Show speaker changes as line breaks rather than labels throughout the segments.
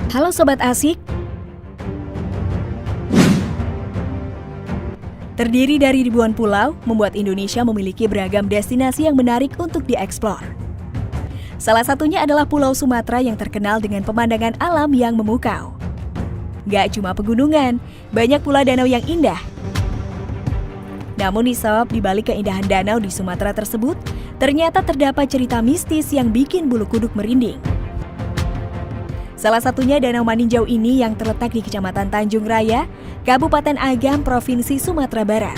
Halo Sobat Asik. Terdiri dari ribuan pulau, membuat Indonesia memiliki beragam destinasi yang menarik untuk dieksplor. Salah satunya adalah Pulau Sumatera yang terkenal dengan pemandangan alam yang memukau. Gak cuma pegunungan, banyak pula danau yang indah. Namun nih Sob, di balik keindahan danau di Sumatera tersebut, ternyata terdapat cerita mistis yang bikin bulu kuduk merinding. Salah satunya Danau Maninjau ini yang terletak di Kecamatan Tanjung Raya, Kabupaten Agam, Provinsi Sumatera Barat.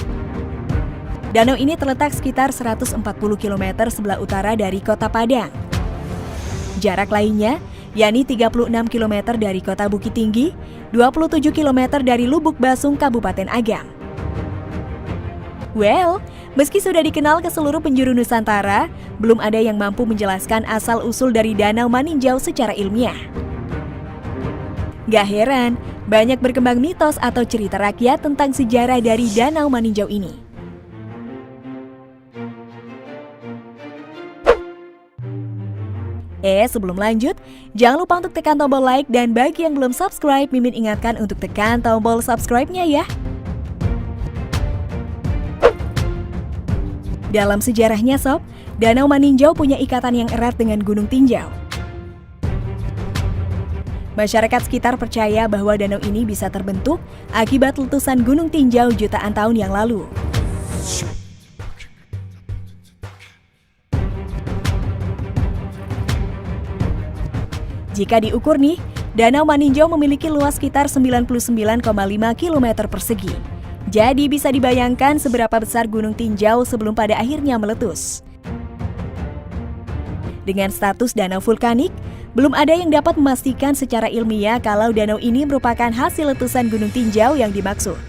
Danau ini terletak sekitar 140 km sebelah utara dari Kota Padang. Jarak lainnya, yakni 36 km dari Kota Bukit Tinggi, 27 km dari Lubuk Basung, Kabupaten Agam. Well, meski sudah dikenal ke seluruh penjuru Nusantara, belum ada yang mampu menjelaskan asal-usul dari Danau Maninjau secara ilmiah. Gak heran, banyak berkembang mitos atau cerita rakyat tentang sejarah dari Danau Maninjau ini. Sebelum lanjut, jangan lupa untuk tekan tombol like dan bagi yang belum subscribe, Mimin ingatkan untuk tekan tombol subscribe-nya ya. Dalam sejarahnya Sob, Danau Maninjau punya ikatan yang erat dengan Gunung Tinjau. Masyarakat sekitar percaya bahwa danau ini bisa terbentuk akibat letusan Gunung Tinjau jutaan tahun yang lalu. Jika diukur nih, Danau Maninjau memiliki luas sekitar 99,5 km persegi. Jadi bisa dibayangkan seberapa besar Gunung Tinjau sebelum pada akhirnya meletus. Dengan status danau vulkanik, belum ada yang dapat memastikan secara ilmiah kalau danau ini merupakan hasil letusan Gunung Tinjau yang dimaksud.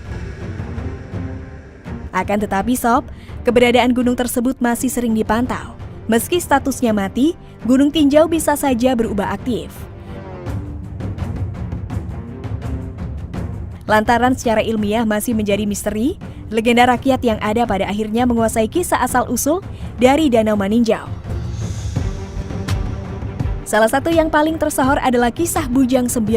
Akan tetapi Sob, keberadaan gunung tersebut masih sering dipantau. Meski statusnya mati, Gunung Tinjau bisa saja berubah aktif. Lantaran secara ilmiah masih menjadi misteri, legenda rakyat yang ada pada akhirnya menguasai kisah asal-usul dari Danau Maninjau. Salah satu yang paling tersohor adalah kisah Bujang 9.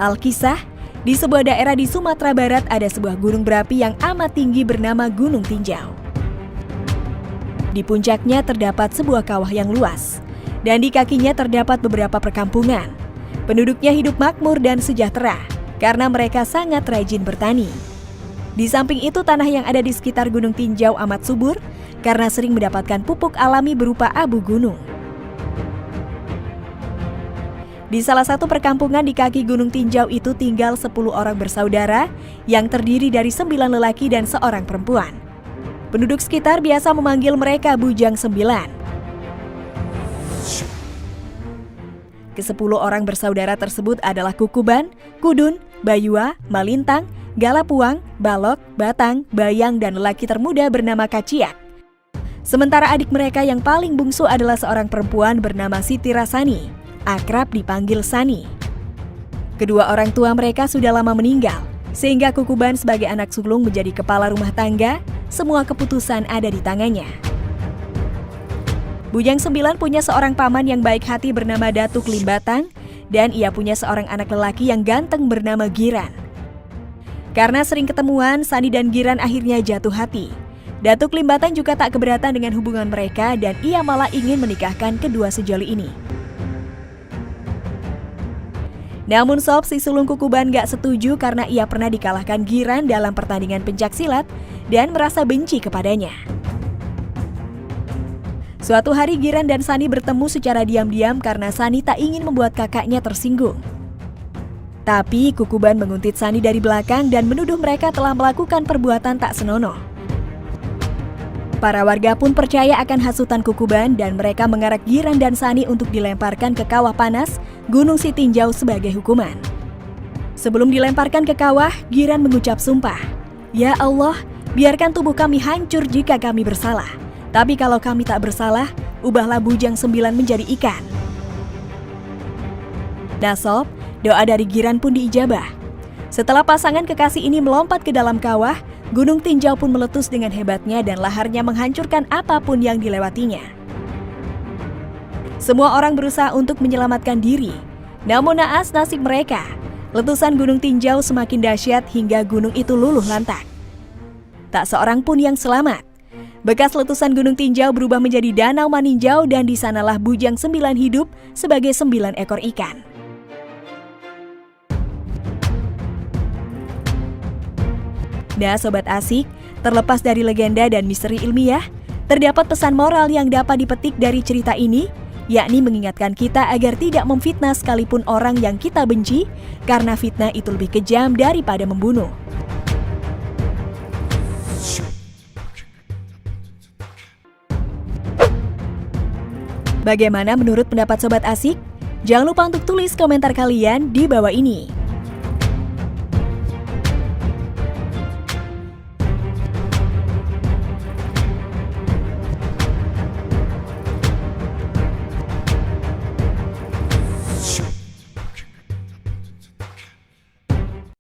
Alkisah, di sebuah daerah di Sumatera Barat ada sebuah gunung berapi yang amat tinggi bernama Gunung Tinjau. Di puncaknya terdapat sebuah kawah yang luas, dan di kakinya terdapat beberapa perkampungan. Penduduknya hidup makmur dan sejahtera, karena mereka sangat rajin bertani. Di samping itu tanah yang ada di sekitar Gunung Tinjau amat subur, karena sering mendapatkan pupuk alami berupa abu gunung. Di salah satu perkampungan di kaki Gunung Tinjau itu tinggal 10 orang bersaudara yang terdiri dari 9 lelaki dan 1 perempuan. Penduduk sekitar biasa memanggil mereka Bujang 9. Ke-10 orang bersaudara tersebut adalah Kukuban, Kudun, Bayua, Malintang, Galapuang, Balok, Batang, Bayang, dan lelaki termuda bernama Kaciak. Sementara adik mereka yang paling bungsu adalah seorang perempuan bernama Siti Rasani, akrab dipanggil Sani. Kedua orang tua mereka sudah lama meninggal, sehingga Kukuban sebagai anak sulung menjadi kepala rumah tangga, semua keputusan ada di tangannya. Bujang 9 punya seorang paman yang baik hati bernama Datuk Limbatang, dan ia punya seorang anak lelaki yang ganteng bernama Giran. Karena sering ketemuan, Sani dan Giran akhirnya jatuh hati. Datuk Limbatang juga tak keberatan dengan hubungan mereka dan ia malah ingin menikahkan kedua sejoli ini. Namun Sob, si sulung Kukuban gak setuju karena ia pernah dikalahkan Giran dalam pertandingan pencaksilat dan merasa benci kepadanya. Suatu hari Giran dan Sani bertemu secara diam-diam karena Sani tak ingin membuat kakaknya tersinggung. Tapi Kukuban menguntit Sani dari belakang dan menuduh mereka telah melakukan perbuatan tak senonoh. Para warga pun percaya akan hasutan Kukuban dan mereka mengarak Giran dan Sani untuk dilemparkan ke kawah panas Gunung Sitinjau sebagai hukuman. Sebelum dilemparkan ke kawah, Giran mengucap sumpah, "Ya Allah, biarkan tubuh kami hancur jika kami bersalah. Tapi kalau kami tak bersalah, ubahlah Bujang 9 menjadi ikan." Nah Sob, doa dari Giran pun diijabah. Setelah pasangan kekasih ini melompat ke dalam kawah, Gunung Tinjau pun meletus dengan hebatnya dan laharnya menghancurkan apapun yang dilewatinya. Semua orang berusaha untuk menyelamatkan diri. Namun naas nasib mereka, letusan Gunung Tinjau semakin dahsyat hingga gunung itu luluh lantak. Tak seorang pun yang selamat. Bekas letusan Gunung Tinjau berubah menjadi Danau Maninjau dan di sanalah Bujang 9 hidup sebagai 9 ekor ikan. Nah Sobat Asik, terlepas dari legenda dan misteri ilmiah, terdapat pesan moral yang dapat dipetik dari cerita ini, yakni mengingatkan kita agar tidak memfitnah sekalipun orang yang kita benci, karena fitnah itu lebih kejam daripada membunuh. Bagaimana menurut pendapat Sobat Asik? Jangan lupa untuk tulis komentar kalian di bawah ini.